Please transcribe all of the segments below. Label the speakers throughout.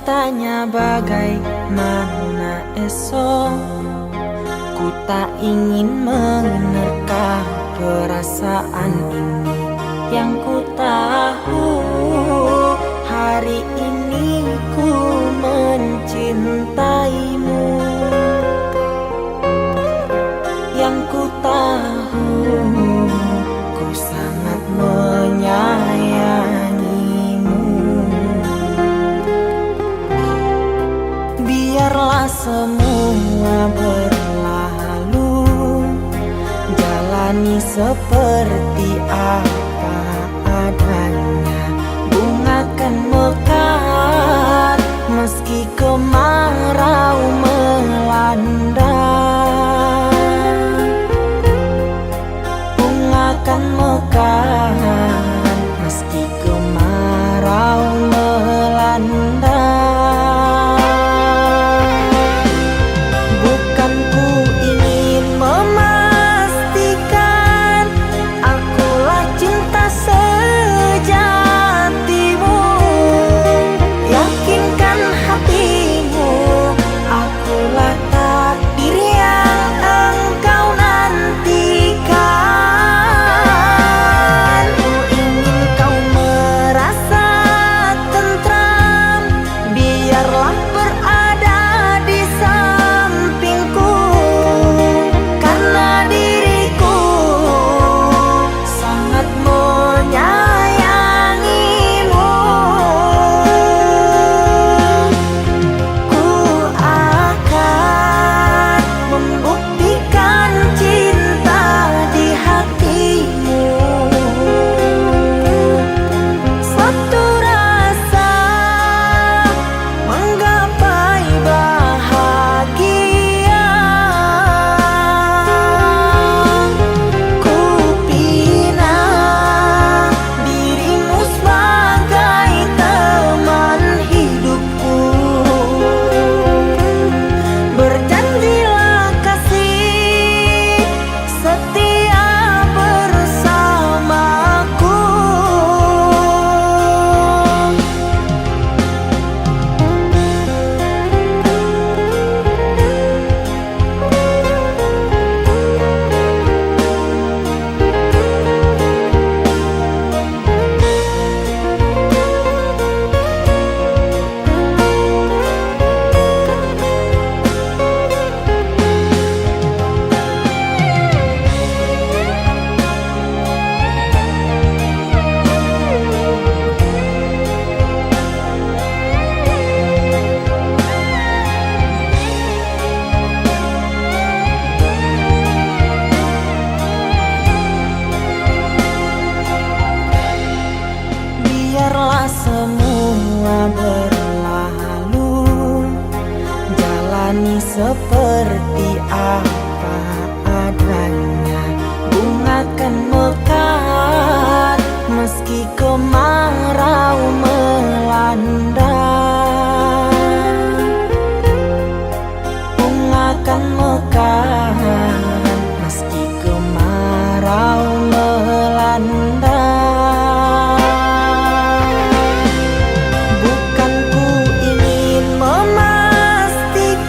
Speaker 1: tanya bagaimana esok, ku tak ingin menerka perasaan ini. Yang ku tahu hari ini ku mencintaimu. Yang ku tahu ku sangat menyayangimu. Biarlah semua berlalu, jalani seperti apa adanya. Bunga kan mekar meski kemarau melanda. Bunga kan mekar meski kemarau melanda. Bukan ku ingin memastikan akulah cinta sejatimu. Yakinkan hatimu, akulah takdir yang engkau nantikan. Ku ingin kau merasa tentram, biarlah berada di sampingku. Karena diriku sangat menyayangimu. Ku akan membuktikan cinta di hatimu. Satu rasa menggapai bahagia. Ku pinang dirimu sebagai teman hidupku. Berjanjilah kasih setia bersamaku. Biarlah semua berlalu, jalani seperti apa adanya. Bunga kan mekar meski kemarau melanda. Bunga kan mekar meski kemarau melanda. Bukan ku ingin memastikan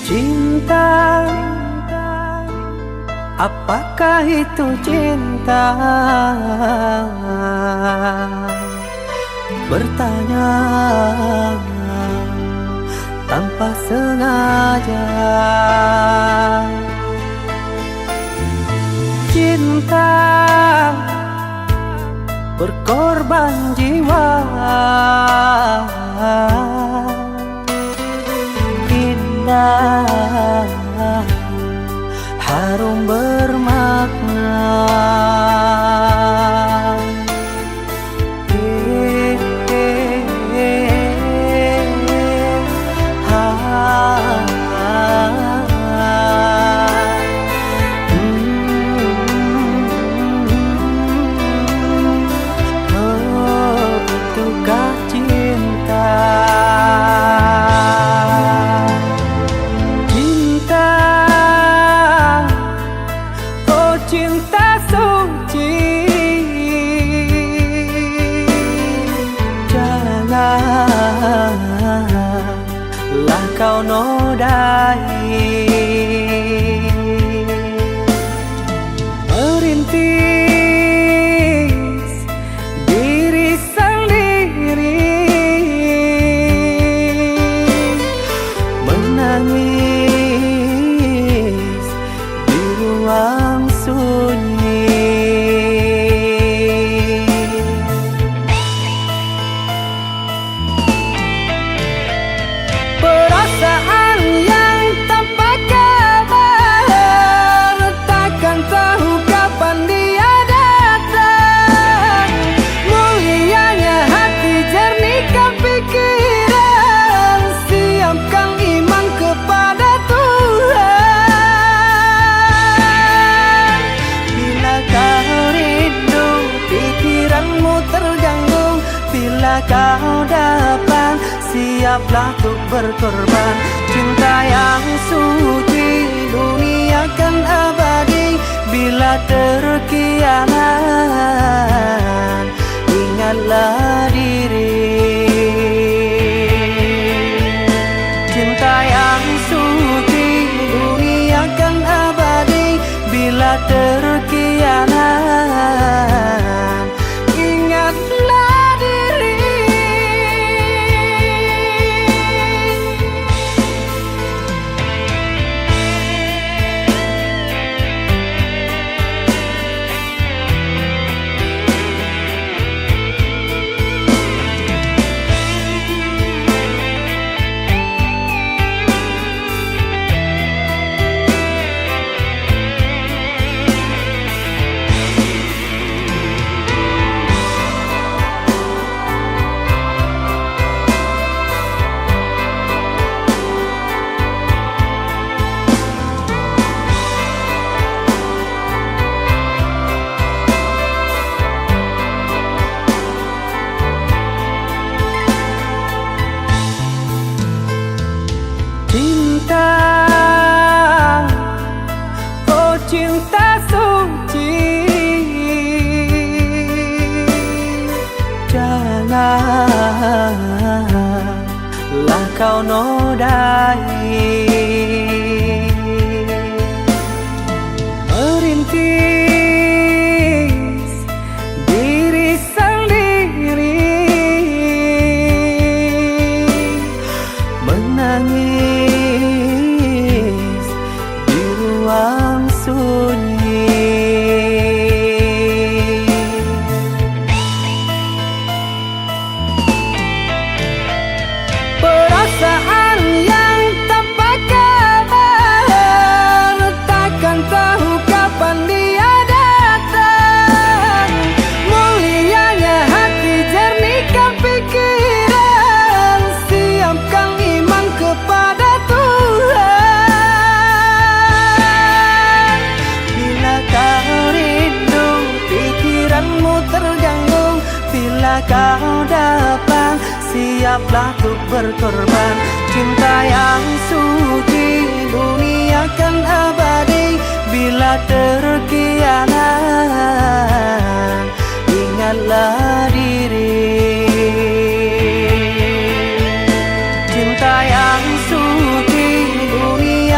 Speaker 1: Cinta, apakah itu cinta? Bertanya tanpa sengaja. Cinta berkorban jiwa, indah, harum bermakna. Betulkah cinta? Cinta, oh cinta suci, janganlah kau nodai. Merintis diri sendiri, menangis di ruang sunyi. Perasaan yang tanpa kabar, takkan tahu kapan dia datang. Mulianya hati, jernihkan pikiran, siapkan iman kepada Tuhan. Bila kau rindu, pikiranmu terganggu, bila kau dapat, siaplah untuk berkorban. Cinta yang suci, dunia kan abadi. Bila terkianat, ingatlah diri. Cinta yang suci, dunia kan abadi. Bila terkianat, ingatlah diri. Cinta, oh cinta suci, janganlah kau nodai. Merintis diri sendiri, menangis di ruang sunyi. Perasaan yang tanpa kabar, takkan tahu kapan dia datang. Mulianya hati, jernihkan pikiran, siapkan iman kepada Tuhan. Bila kau rindu, pikiranmu terganggu, bila kau dapat, siaplah untuk berkorban. Cinta yang suci, dunia kan abadi. Bila terkianat, ingatlah diri. Cinta yang suci, dunia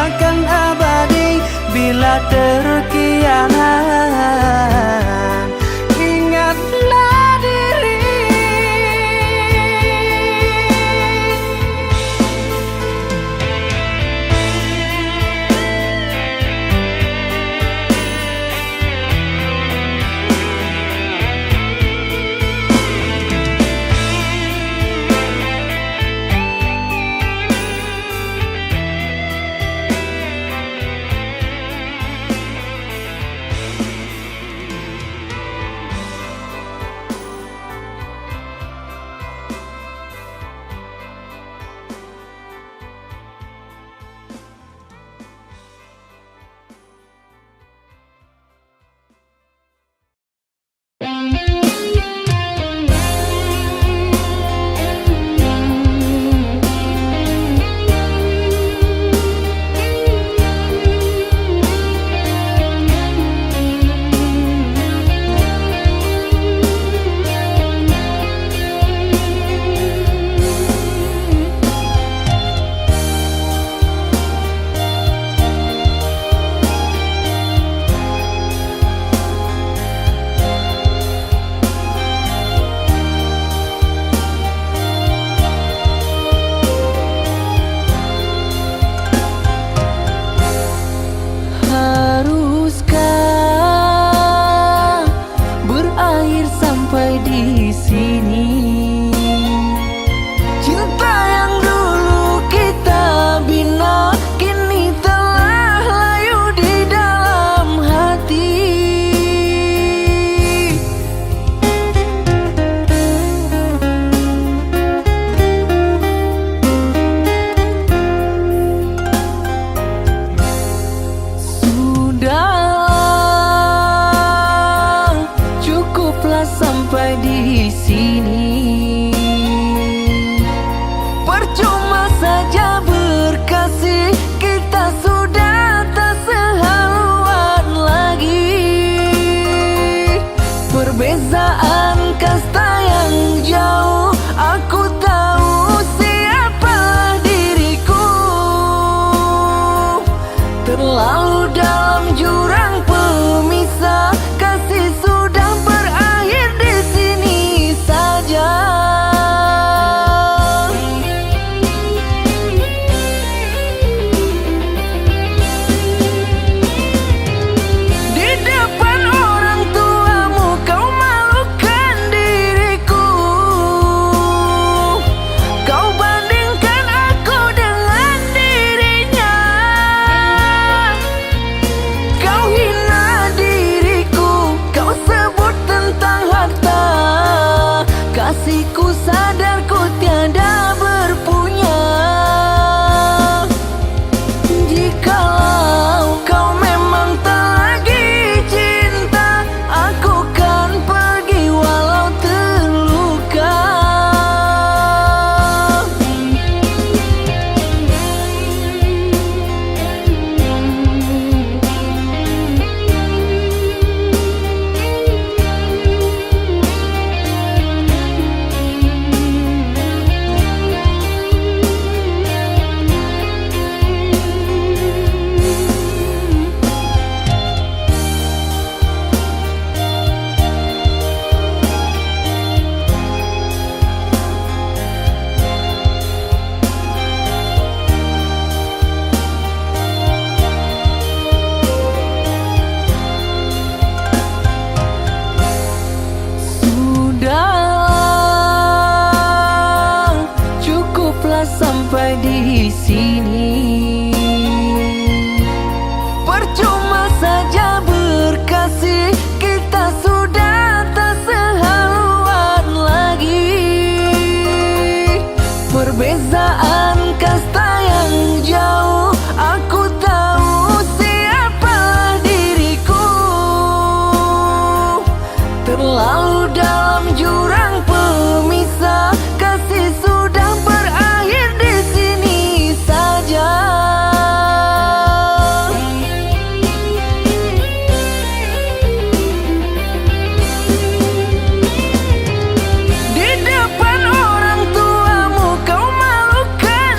Speaker 1: Ku sadar ku tiada berpunya. Jikalau kau memang tak lagi cinta, aku kan pergi walau terluka. Sudahlah, cukuplah sampai di sini. Percuma saja berkasih, kita sudah tak sehaluan lagi. Perbezaan kasta yang jauh, aku tahu siapa diriku. Terlalu dalam jurang pemisah, kasih sudah berakhir di sini saja. Di depan orang tuamu kau malukan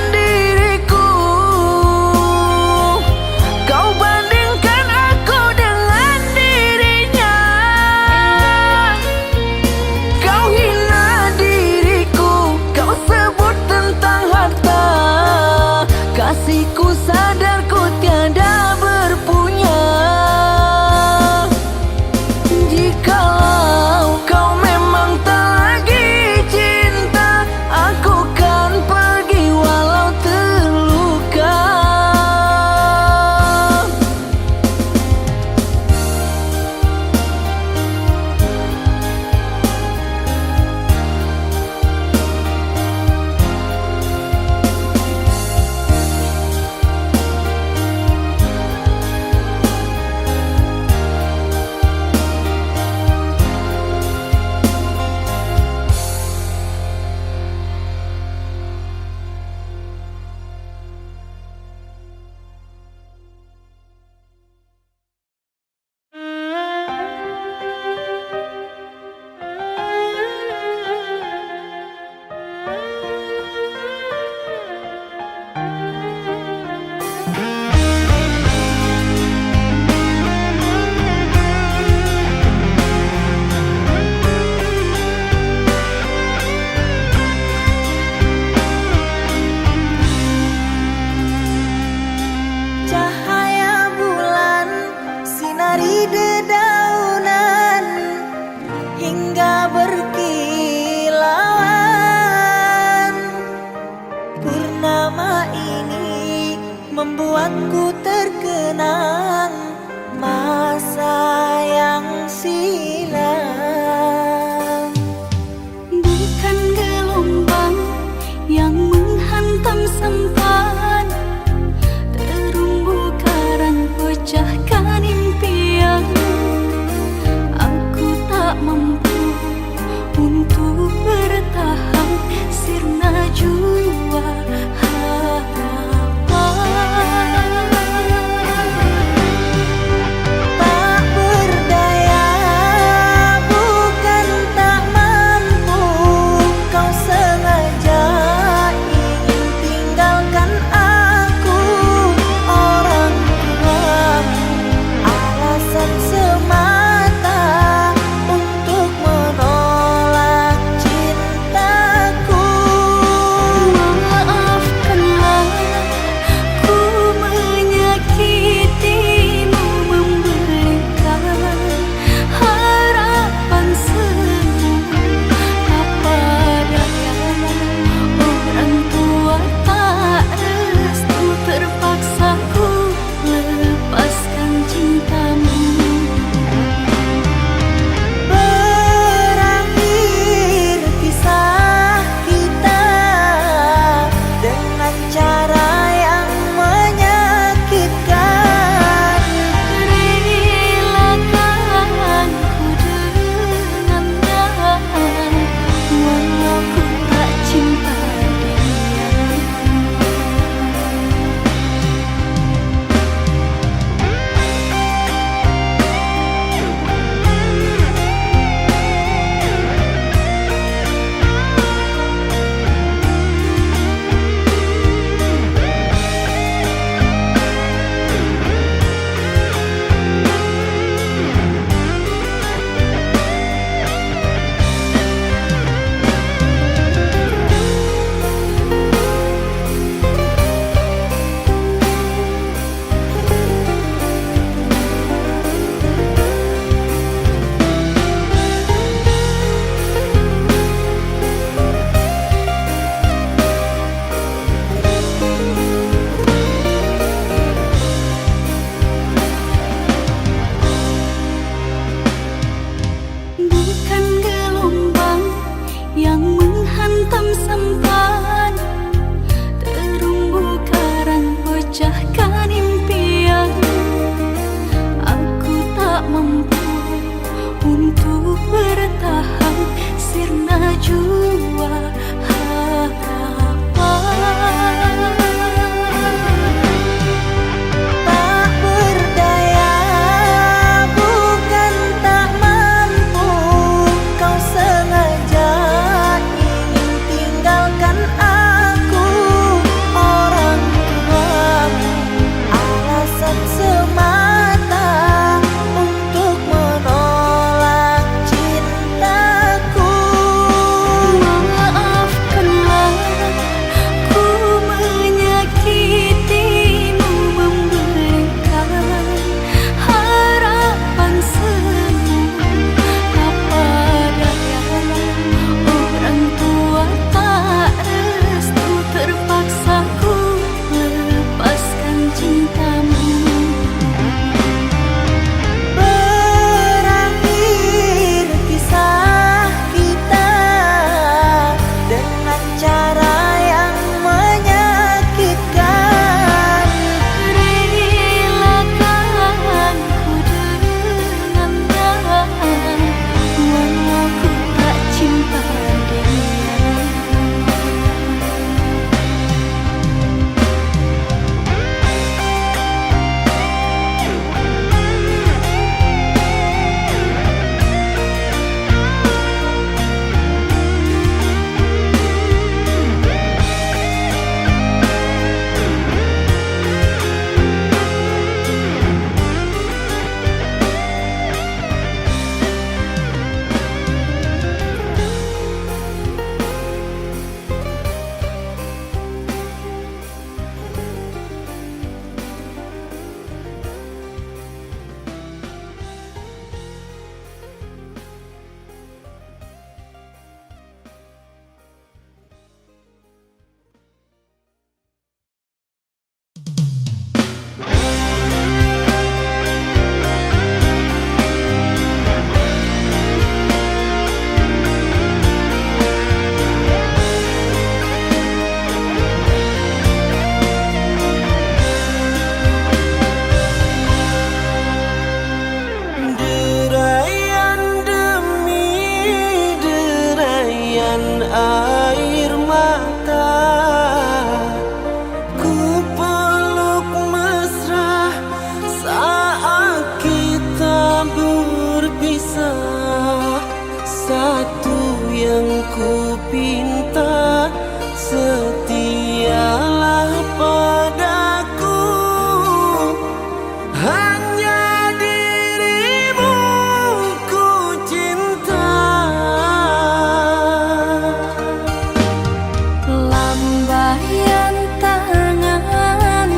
Speaker 1: Lambaian tangan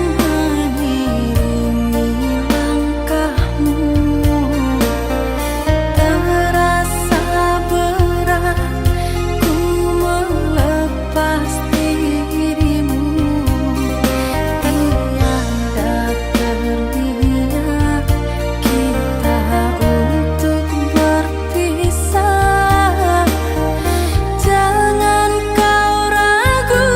Speaker 1: mengiringi langkahmu, terasa berat ku melepas dirimu. Tiada terlihat kita untuk berpisah. Jangan kau ragu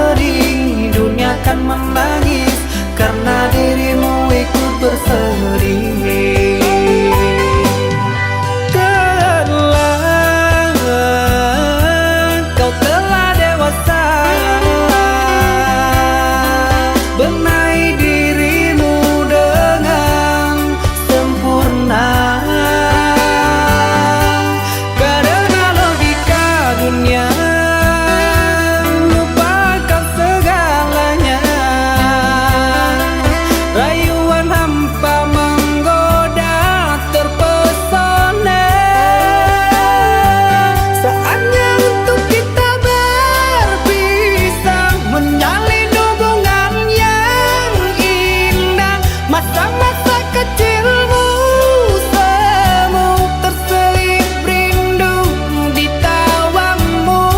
Speaker 2: bersedih, dunia kan menangis karena dirimu ikut bersedih. Kau telah dewasa, benahi dirimu dengan sempurna. Karena logika dunia lupakan segalanya, rayuan hampa menggoda terpesona. Saatnya untuk kita berpisah, menjalin hubungan yang indah. Masa-masa kecilmu semu terselip rindu di tawamu.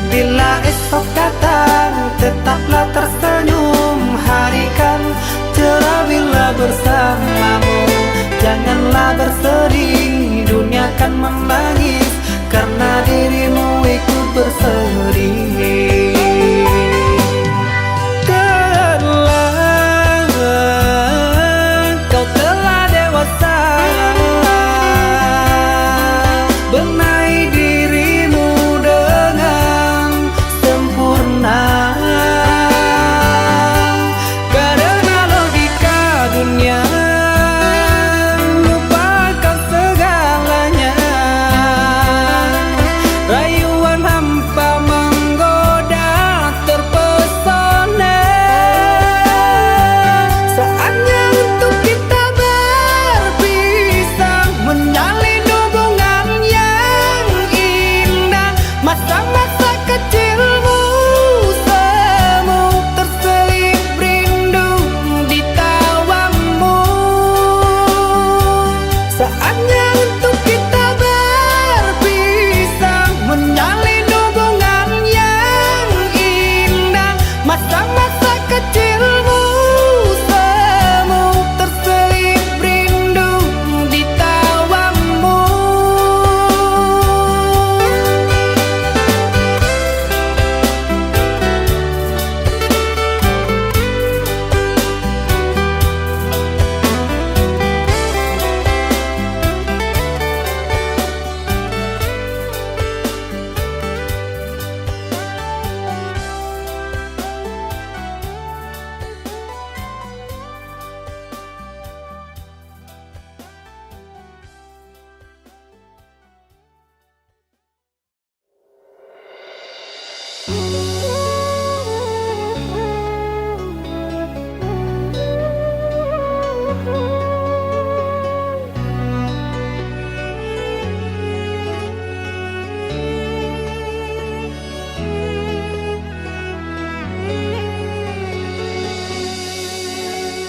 Speaker 2: Bila esok datang, tetaplah tersenyum. Hari kan cerah bila bersamamu. Janganlah bersedih, dunia kan menangis karena dirimu ikut bersedih. Kau telah dewasa, benahi dirimu dengan sempurna. Karena logika dunia lupakan segalanya, rayuan hampa menggoda terpesona. Saatnya untuk kita berpisah, menjalin hubungan yang indah. Masa-masa kecilmu semu terselip rindu di tawamu. Saatnya untuk kita berpisah, menjalin hubungan yang indah. Masa-masa kecilmu semu terselip rindu di tawamu.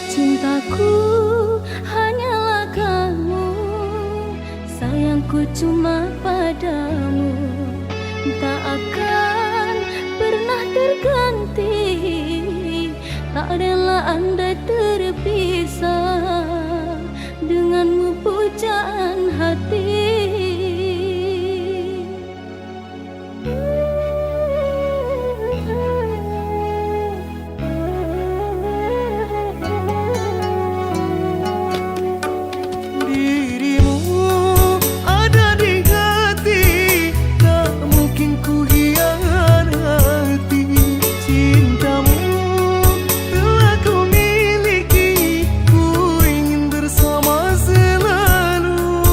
Speaker 1: Cintaku hanyalah kamu, sayangku cuma padamu. Tak akan pernah terganti, tak rela andai terpisah denganmu pujaan hati.
Speaker 2: Ku ingin bersama selalu.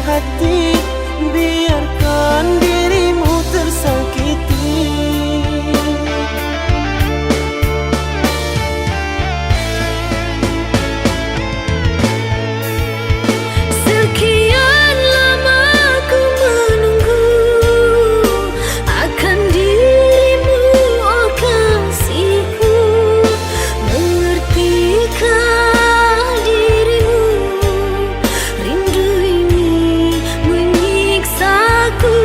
Speaker 2: hati, biarkan dirimu tersakiti.
Speaker 1: Sekian lama ku menunggu akan dirimu, oh kasihku. Mengertikah dirimu, rindu ini menyiksaku.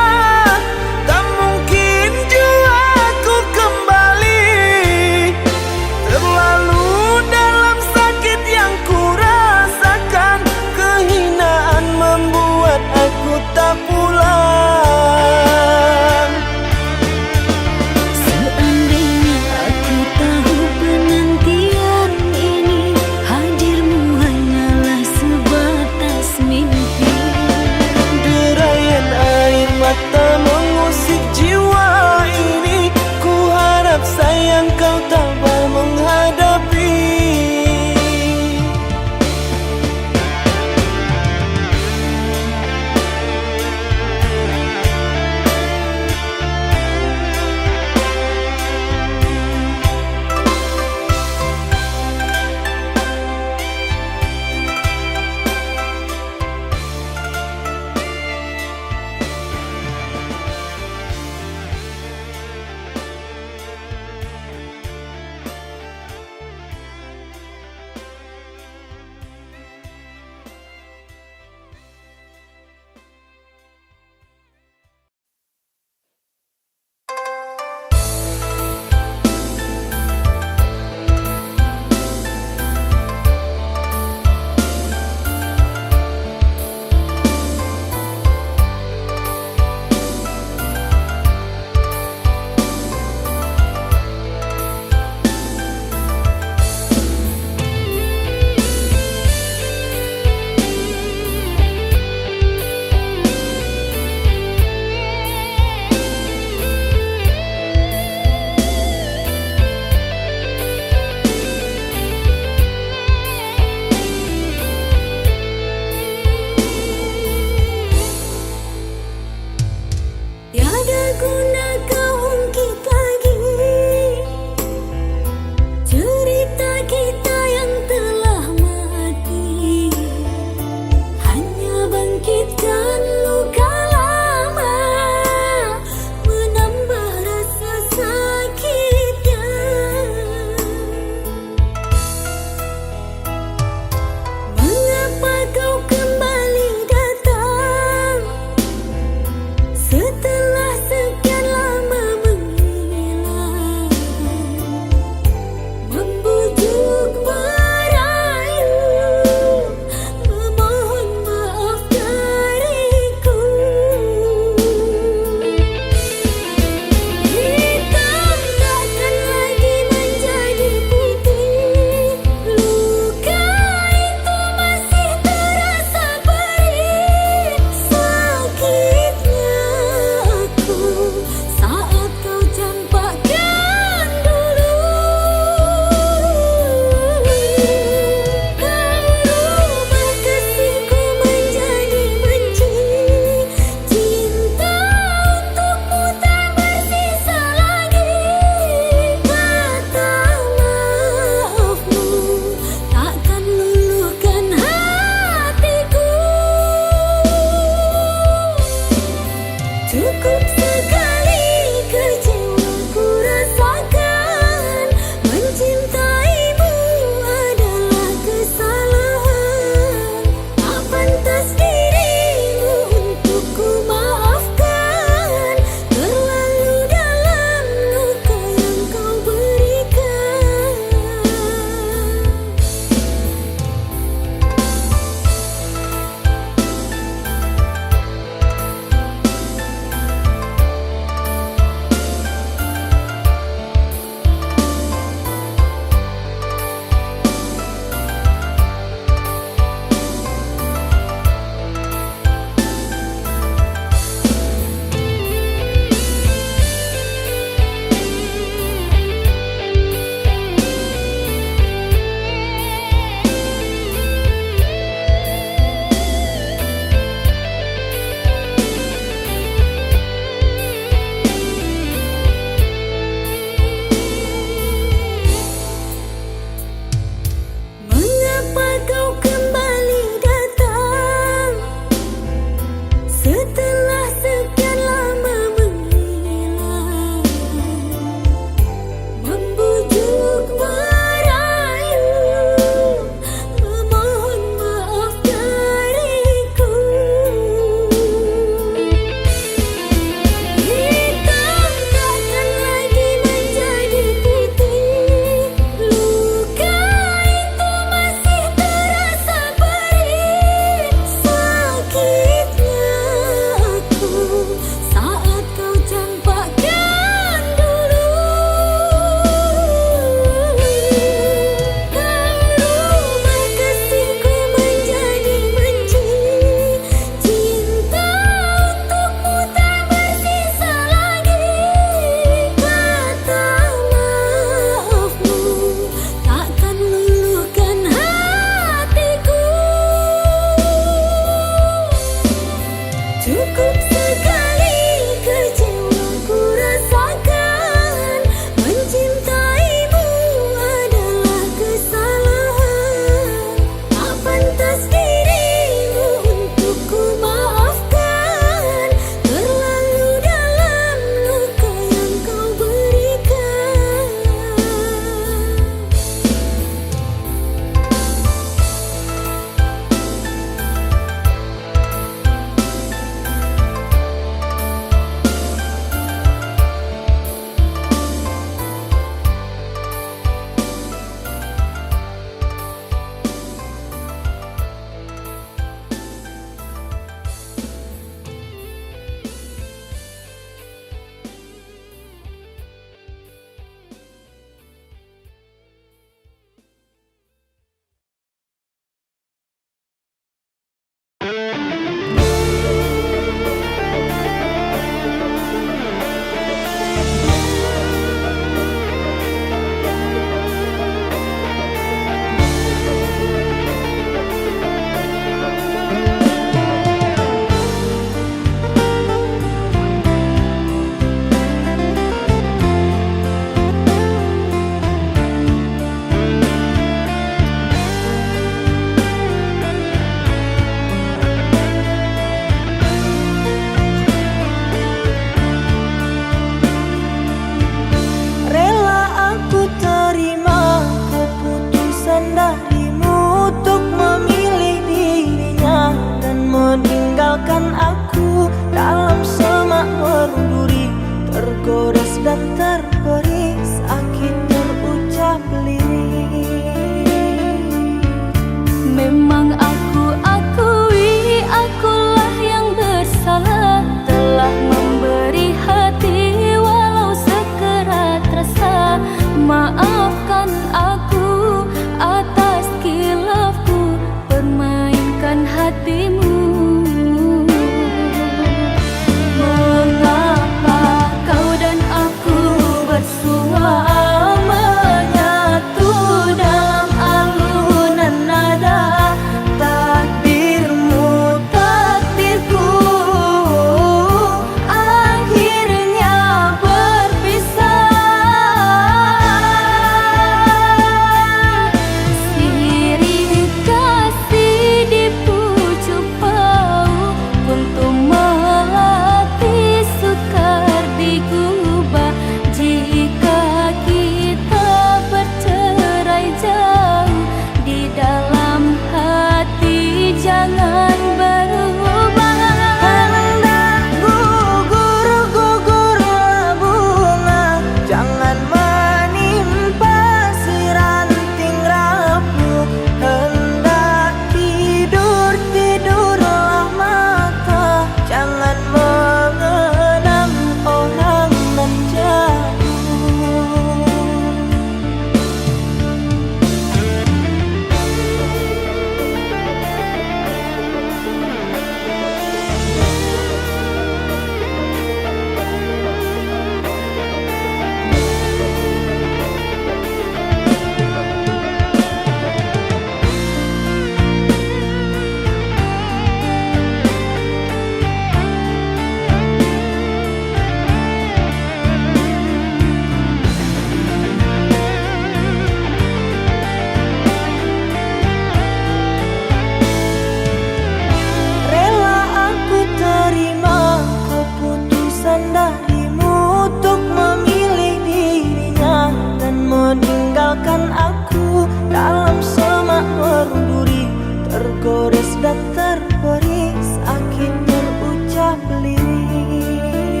Speaker 2: tinggalkan aku dalam semak merunduri, tergores dan terberi sakit terucap lirik.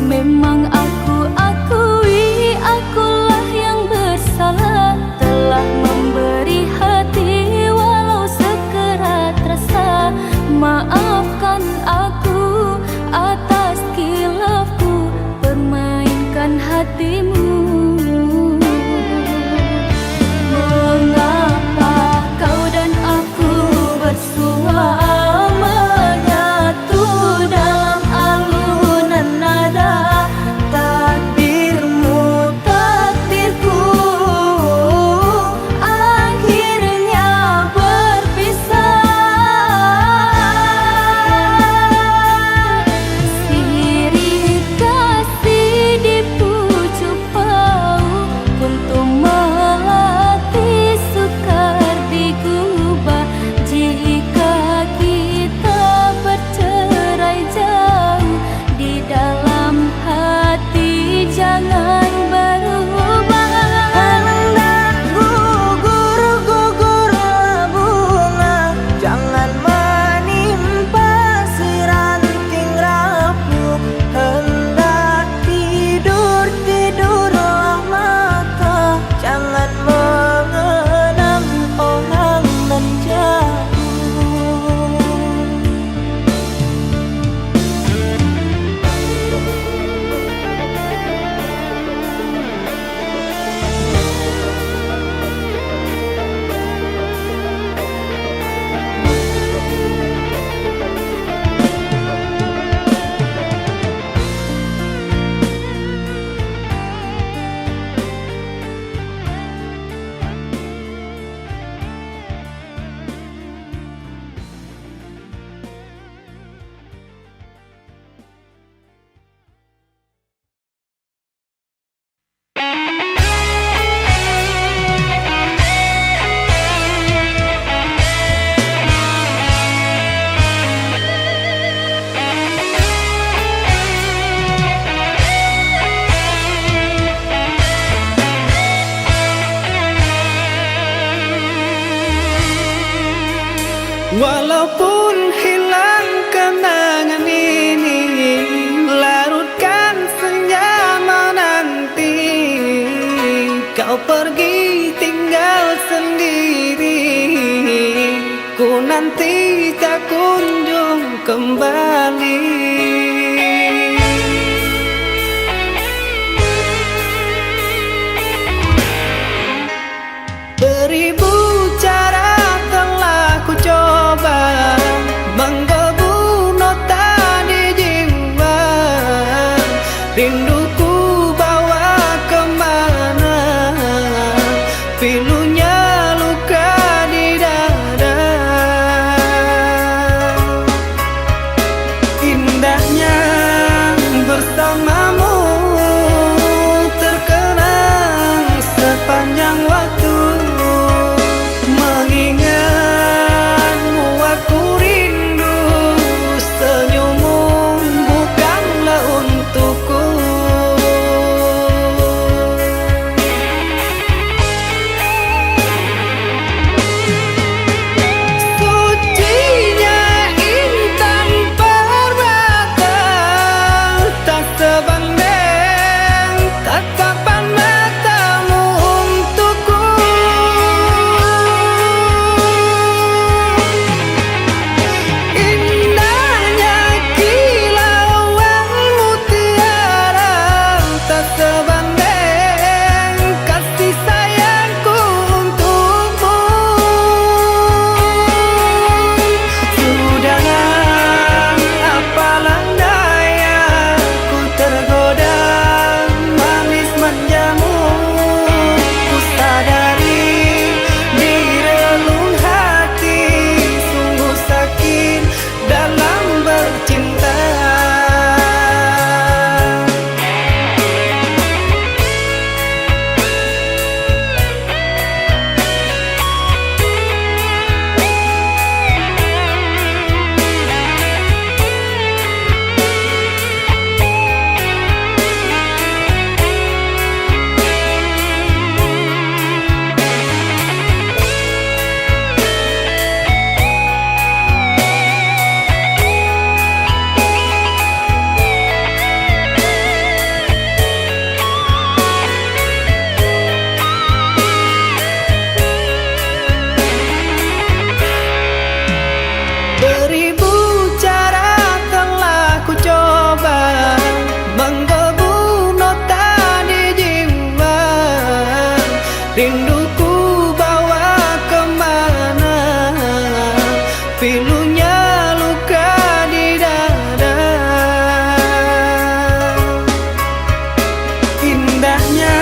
Speaker 1: Memang aku akui akulah yang bersalah, telah memberi hati walau sekerat rasa. Maafkan aku atas kilafku permainkan hatimu. Mengapa kau dan aku bersua menyatu dalam alunan nada? Takdirmu takdirku akhirnya berpisah. Sirih kasih di pucuk pau, kuntum melati sukar digubah. Jika kita bercerai jauh, di dalam hati jangan berubah.
Speaker 2: Hendak gugur-gugurlah bunga, jangan menimpa si ranting rapuh. Hendak tidur-tidurlah mata, jangan mengenang orang nan jauh. Walaupun hilang kenangan ini, larutkan senja menanti. Kau pergi tinggal sendiri, ku nanti tak kunjung kembali. Beribu cara telah ku coba menggebu nota di jiwa. Rinduku bawa kemana, pilunya luka di dada. Ini rinduku bawa kemana, pilunya luka di dada. Indahnya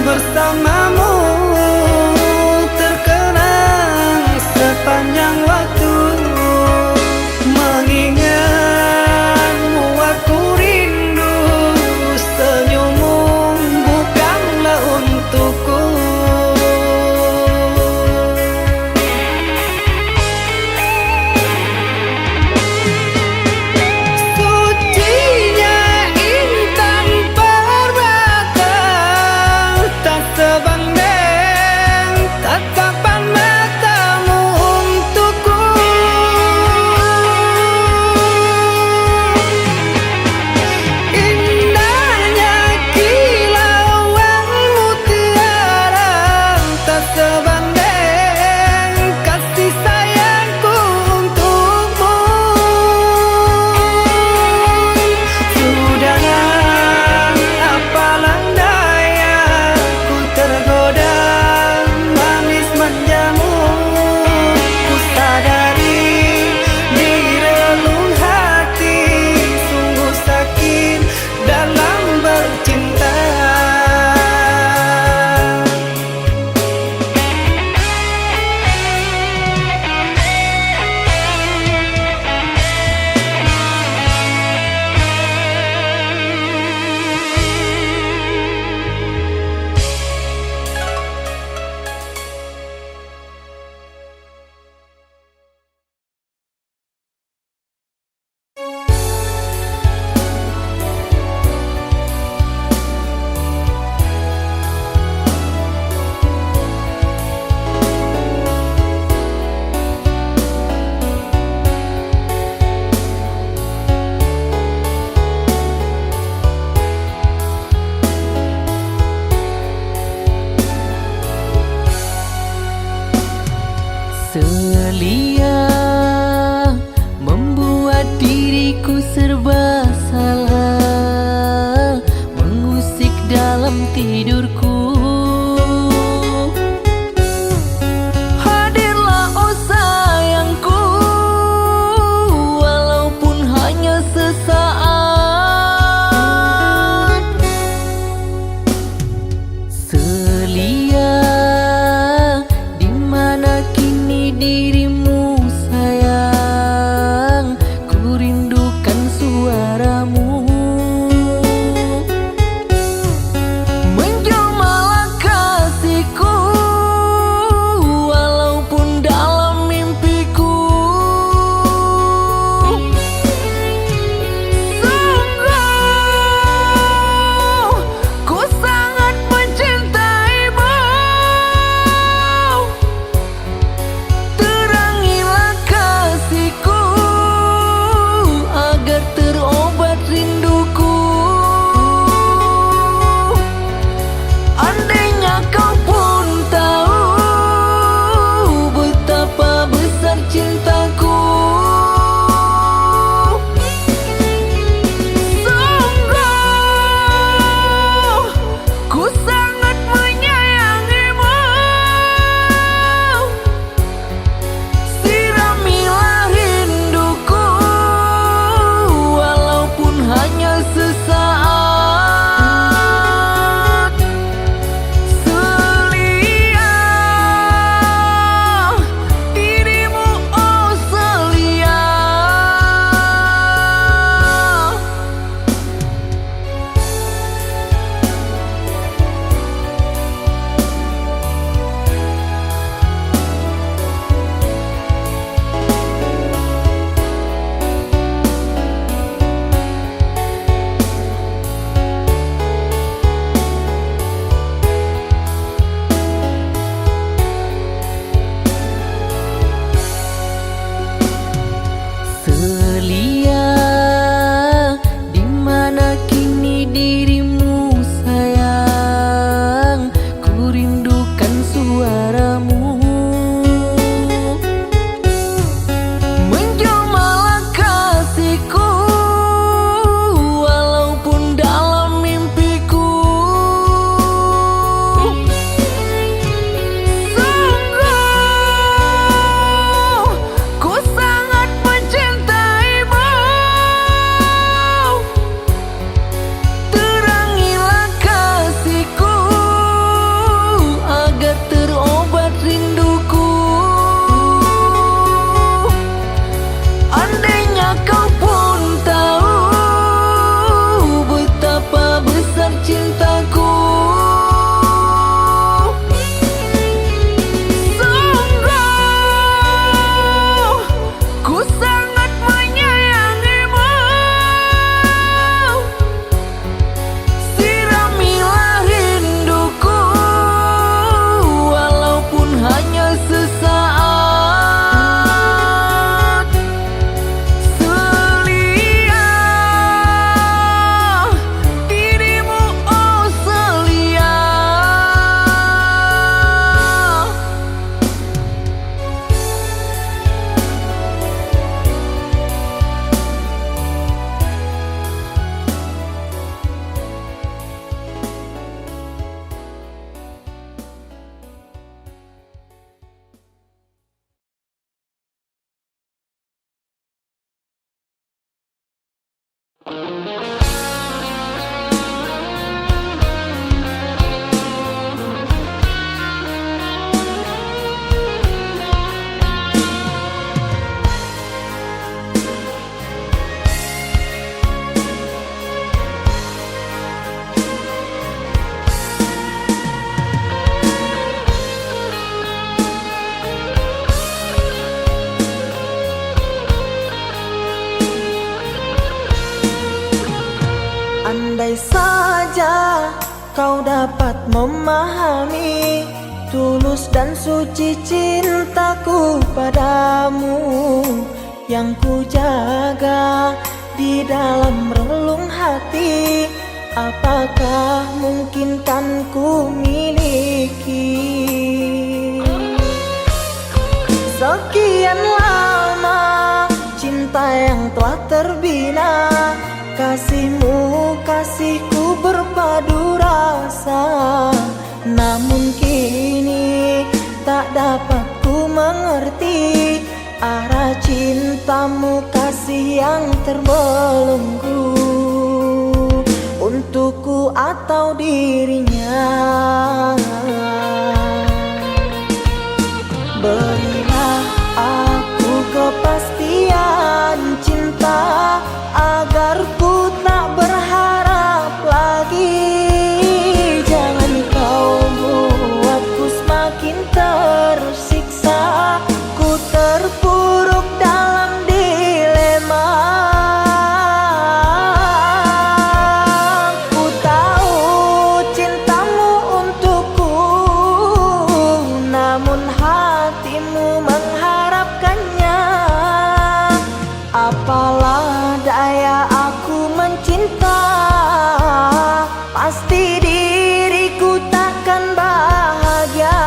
Speaker 2: bersamamu terkenang sepanjang waktu. Mengingatmu aku rindu, senyummu bukanlah untukku. Sucinya intan permata, tak sebanding tatapan matamu untukku. Indahnya kilauan mutiara, tak sebanding kasih sayangku untukmu. Sudahlah, apalah daya, ku tergoda manis manjamu. Ku sadari di relung hati sungguh sakit dalam bercinta. Selia membuat diriku serba salah, mengusik dalam tidurku. Hadirlah oh sayangku, walaupun hanya sesaat. Selia, di mana kini dirimu sayang, ku rindukan suaramu. Menjelma
Speaker 1: kau dapat memahami tulus dan suci cintaku padamu yang ku jaga di dalam relung hati. Apakah mungkin kan ku miliki? Sekian lama cinta yang telah terbina, kasihmu kasihku berpadu rasa. Namun kini tak dapat ku mengerti arah cintamu kasih yang terbelenggu, untukku atau dirinya. Berilah aku kepastian cinta agar ku tak berharap lagi. Jangan kau buatku semakin tersiksa, ku terpuruk dalam dilema. Ku tahu cintamu untukku, namun hatimu mengharapkannya. Apalah daya aku mencinta, pasti diriku takkan bahagia.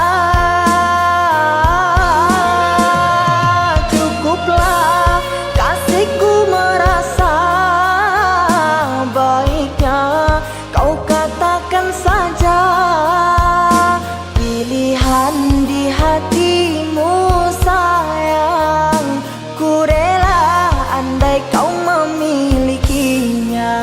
Speaker 1: Cukuplah kasihku merasa, baiknya kau katakan saja pilihan di hatimu sayang. Ku rela andai kau memilikinya.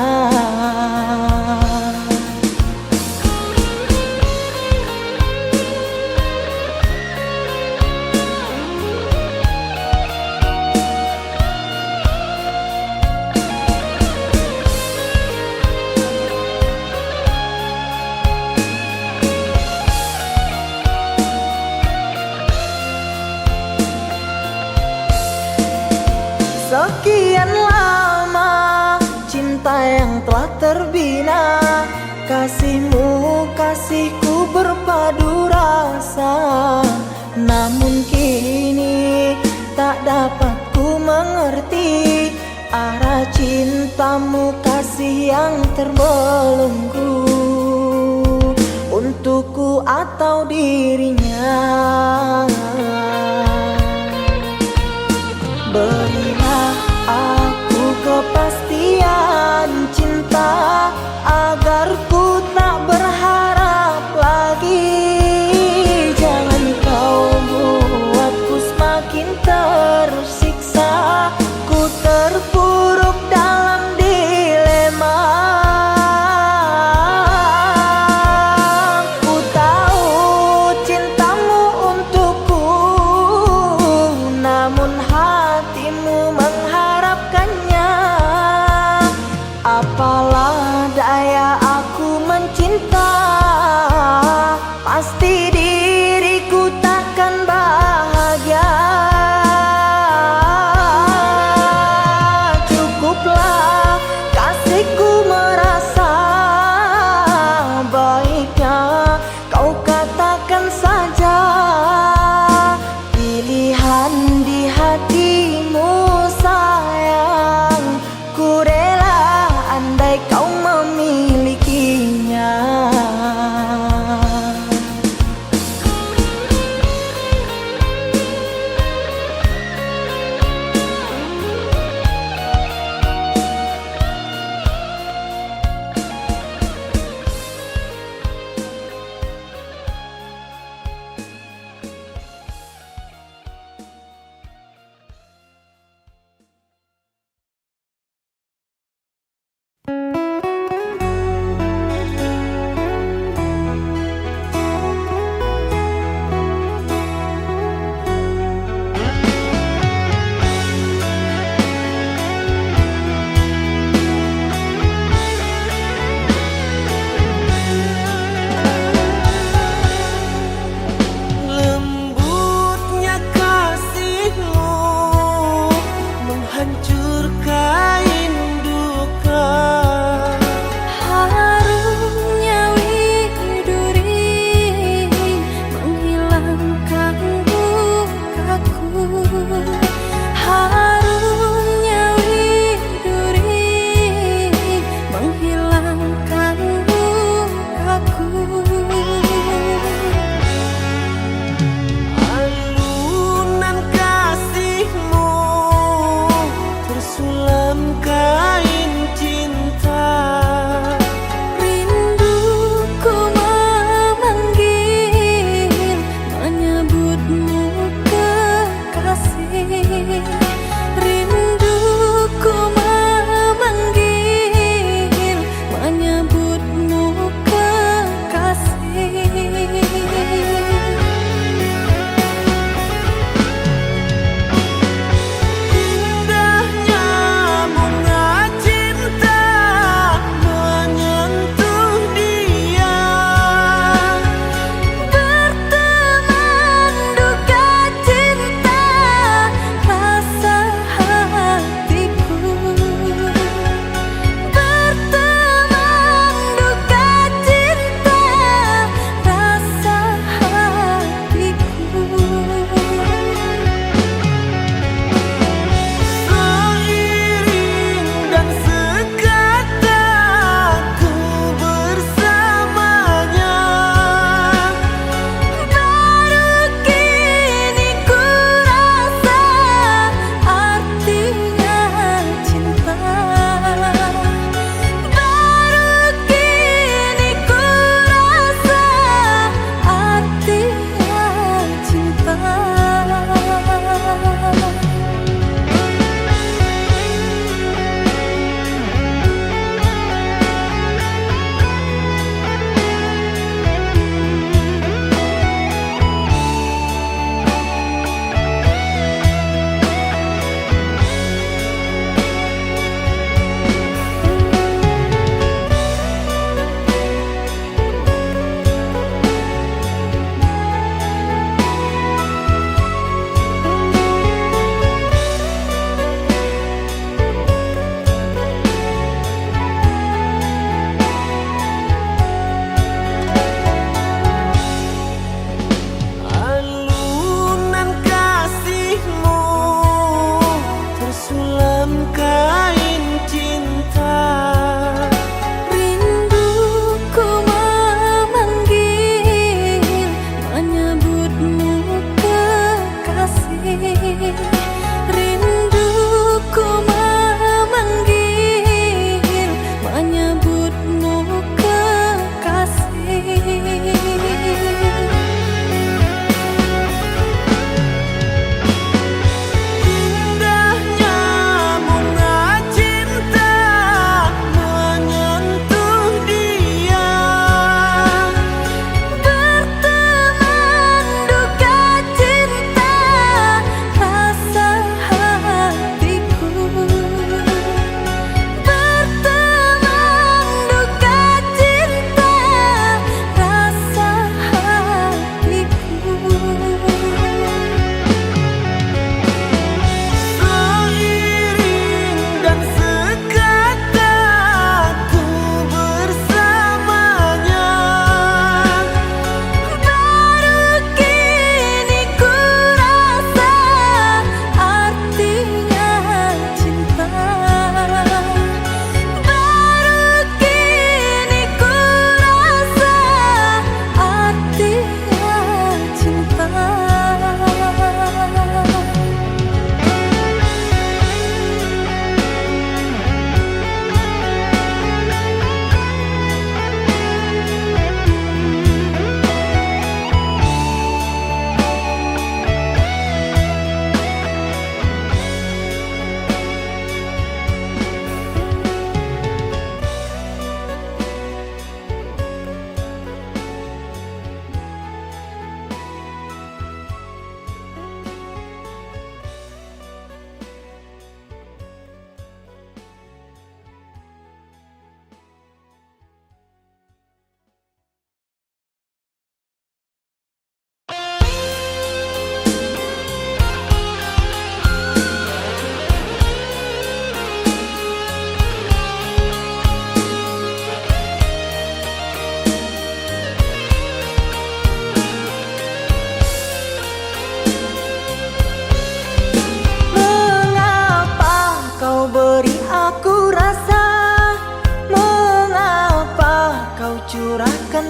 Speaker 1: Sekian lama cinta yang telah terbina, kasihmu kasihku berpadu rasa. Namun kini tak dapat ku mengerti arah cintamu kasih yang terbelenggu, untukku atau dirinya. Berilah aku kepastian cinta agar ku tak berharap lagi. Jangan kau buatku semakin tersiksa, ku terpuruk dalam dilema. Ku tahu cintamu untukku, namun hatimu mengharapkannya. Apalah daya aku mencinta, pasti diriku takkan bahagia. Cukuplah kasihku merasa, baiknya kau katakan saja pilihan di hatimu sayang. Ku rela andai kau memilikinya.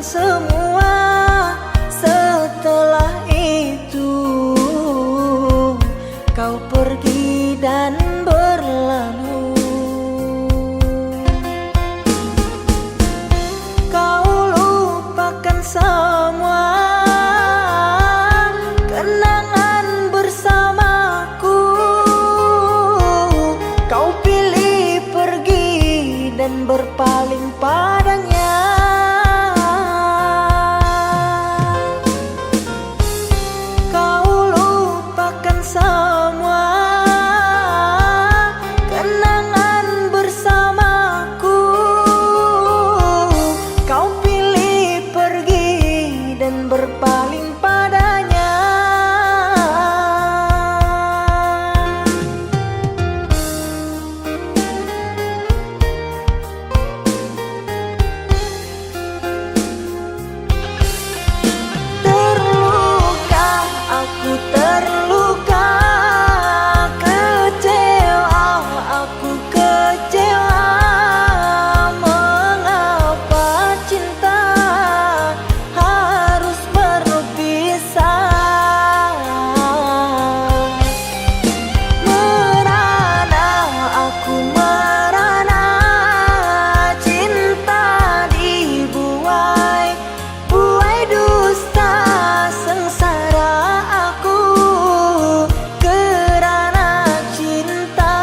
Speaker 2: semua. Setelah itu kau pergi dan berlalu. Kau lupakan semua kenangan bersamaku. Kau pilih pergi dan berpaling padanya. Berpaling padanya. Terluka, aku terluka. Kecewa, aku kecewa. Mengapa cinta harus berpisah? Merana, aku merana. Cinta dibuai, buai dusta. Sengsara aku kerana cinta.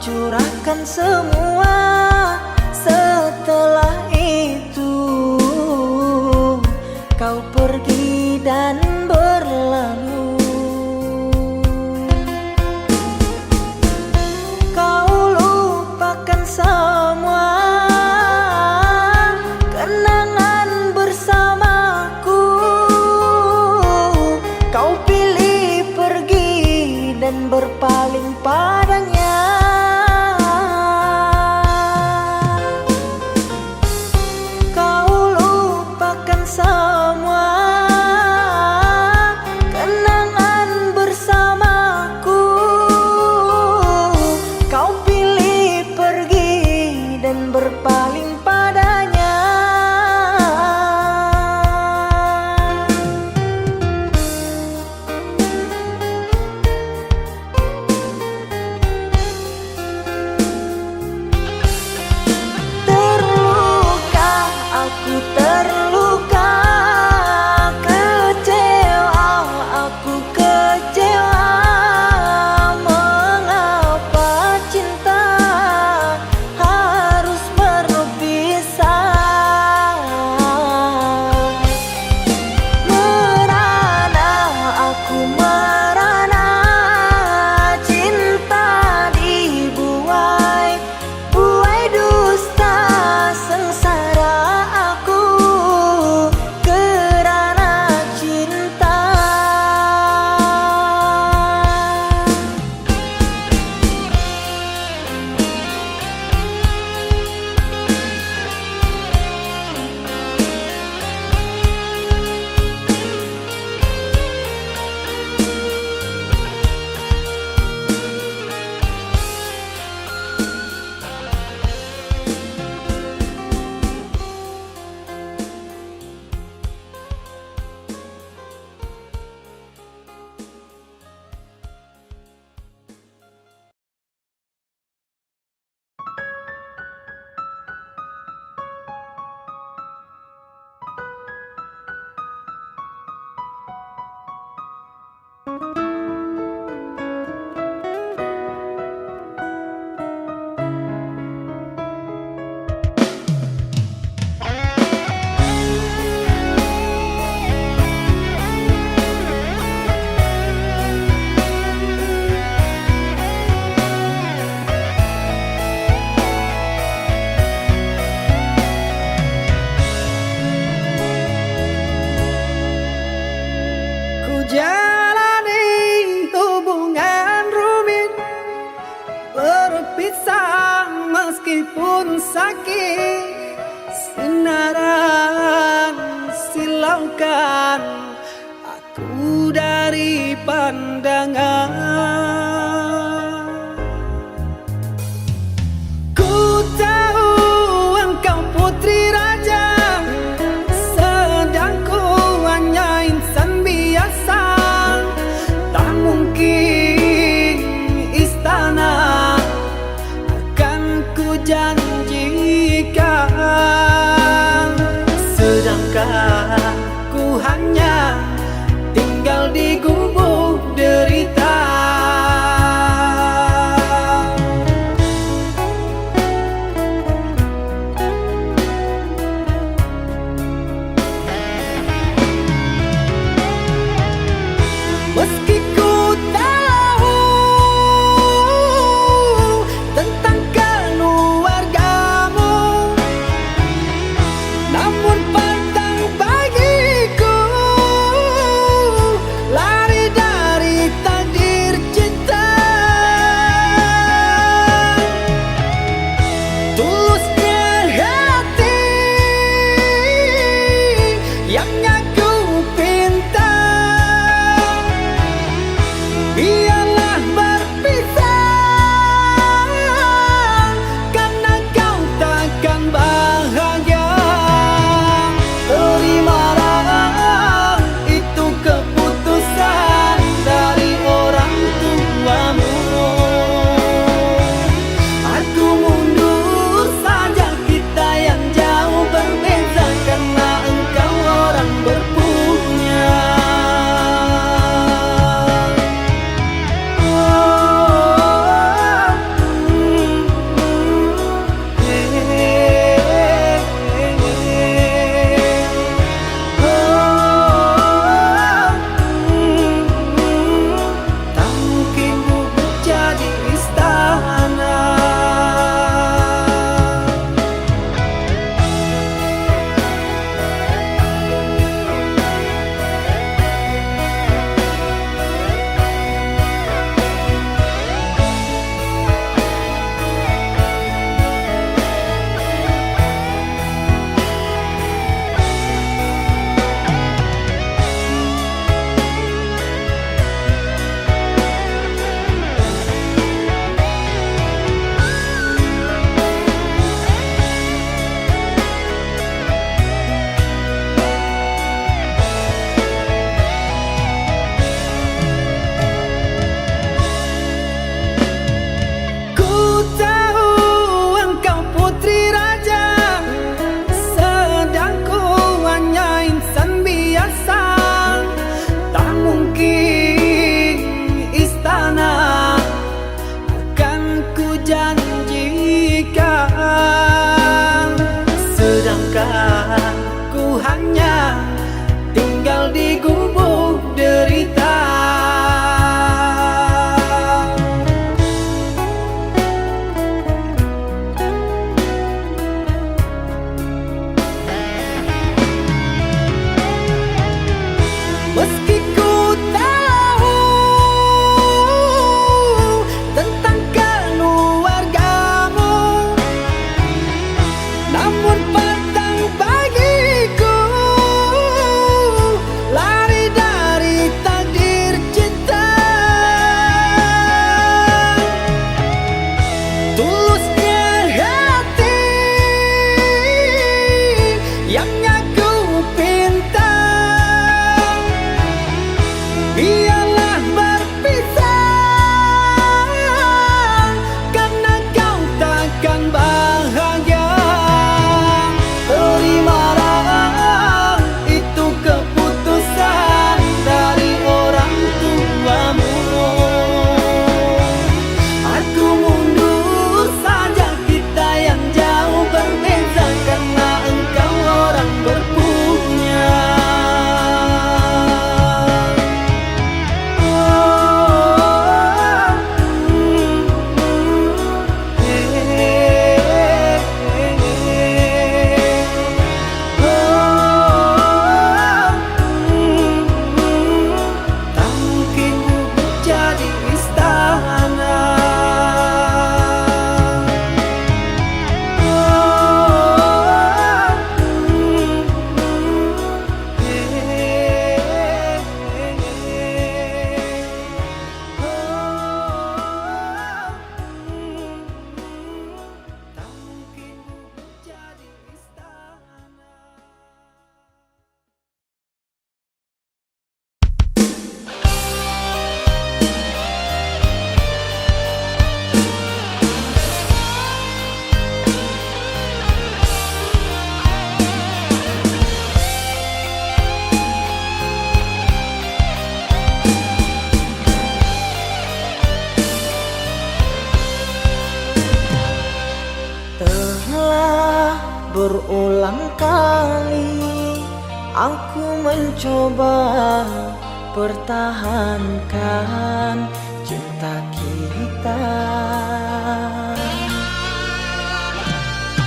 Speaker 2: Curahkan semua. Setelah itu kau pergi dan berlalu. Kau lupakan semua kenangan bersamaku. Kau pilih pergi dan berpaling padanya. Semua kenangan bersamaku. Kau pilih pergi dan berpaling padanya. Terluka, aku terluka. Mengapa cinta harus berpisah?
Speaker 3: jauhkan aku dari pandangan. Ku tahu engkau putri raja, sedang ku hanya insan biasa. Tak mungkin istana akan ku janjikan, sedangkan ku hanya tinggal di gubuk derita.
Speaker 2: berulang kali aku mencoba pertahankan cinta kita.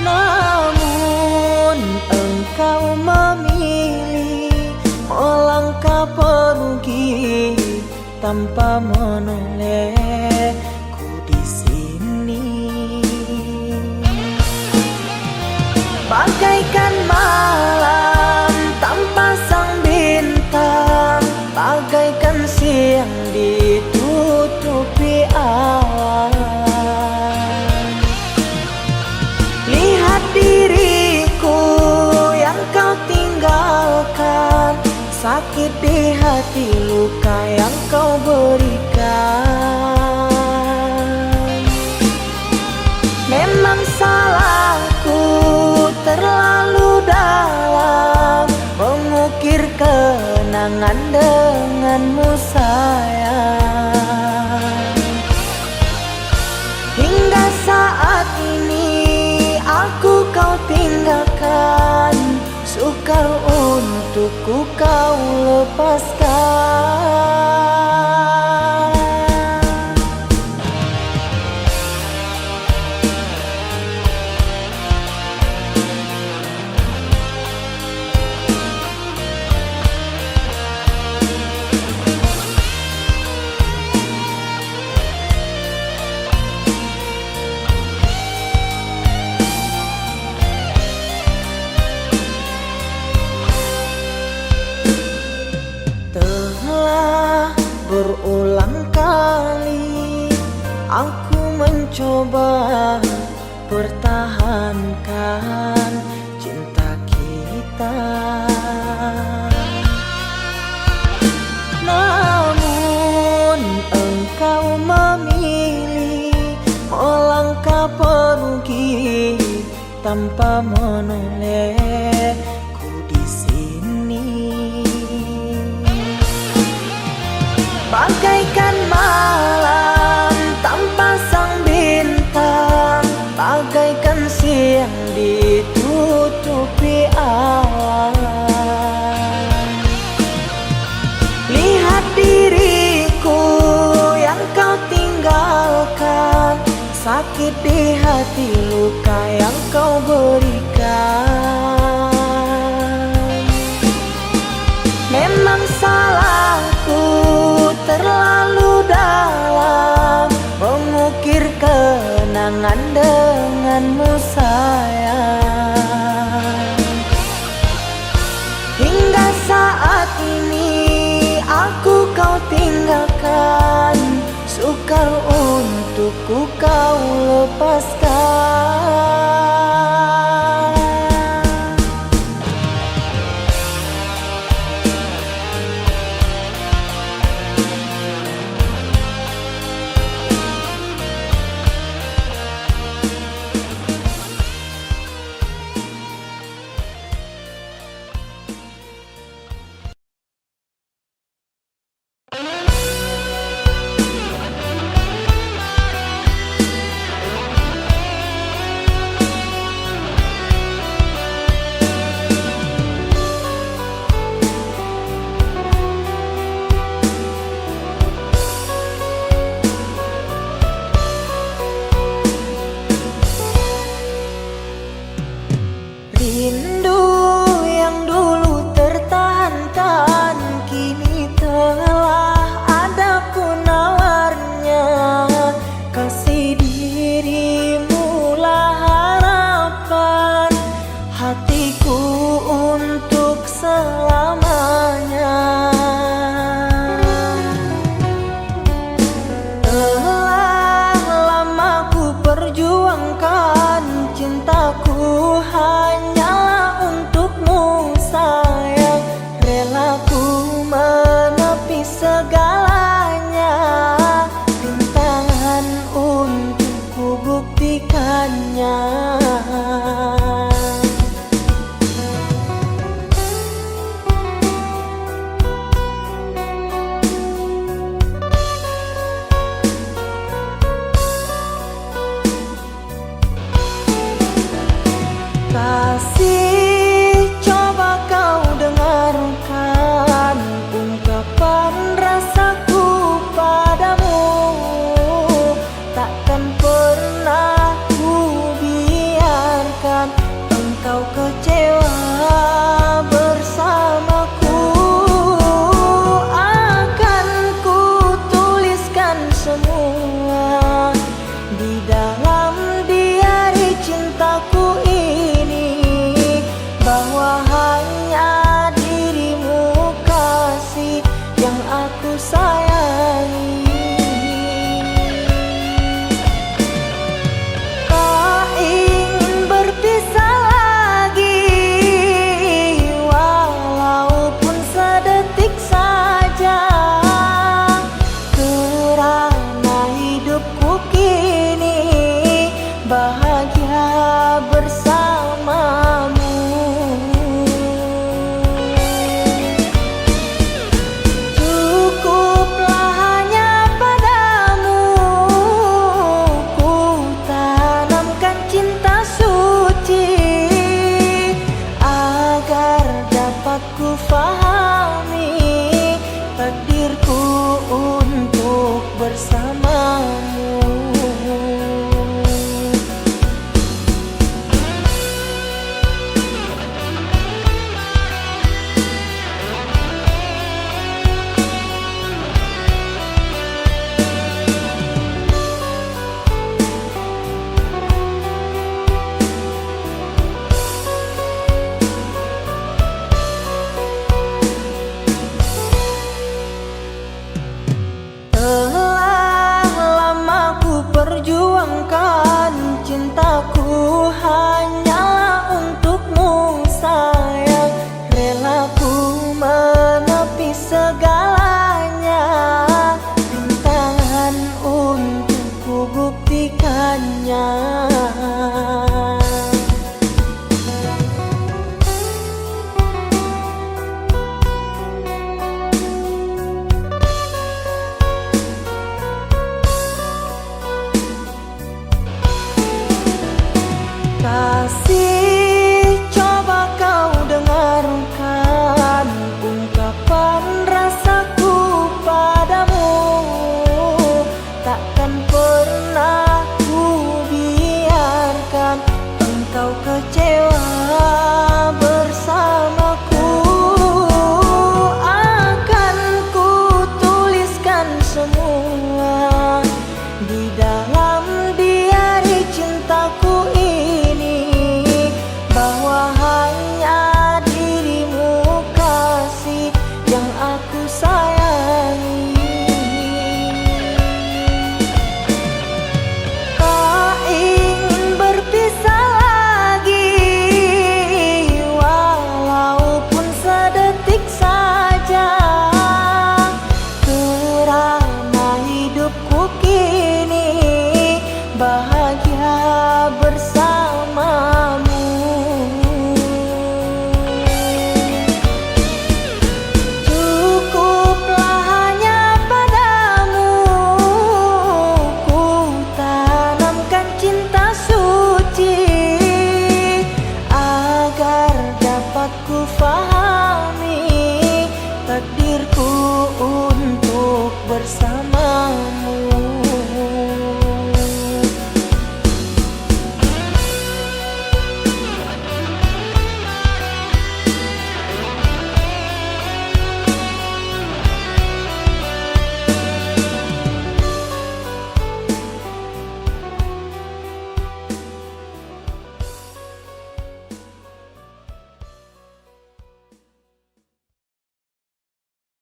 Speaker 2: Namun engkau memilih melangkah pergi tanpa menolehku di sini. Bagaikan malam tanpa sang bintang, bagaikan siang ditutupi awan. Lihat diriku yang kau tinggalkan, sakit di hati, luka yang kau berikan. Memang salahku terlalu dalam mengukir kenangan denganmu sayang. Hingga saat ini aku kau tinggalkan, sukar untukku kau lepaskan. Berulang kali aku mencoba pertahankan cinta kita. Namun engkau memilih melangkah pergi tanpa menolehku di sini. Bagaikan malam tanpa sang bintang, bagaikan siang ditutupi awan. Lihat diriku yang kau tinggalkan, sakit di hati, luka yang kau berikan. Memang salahku terlalu dalam mengukir kenangan denganmu sayang. Hingga saat ini aku kau tinggalkan, sukar untukku kau lepaskan. Rindu yang dulu tertahankan kini telah ada penawarnya. Kasih dirimu lah harapan hatiku untuk selamanya. Telah lama ku perjuangkan cintaku hanyalah untukmu sayang. Rela ku menepi segalanya, rintangan untuk ku buktikannya. kasih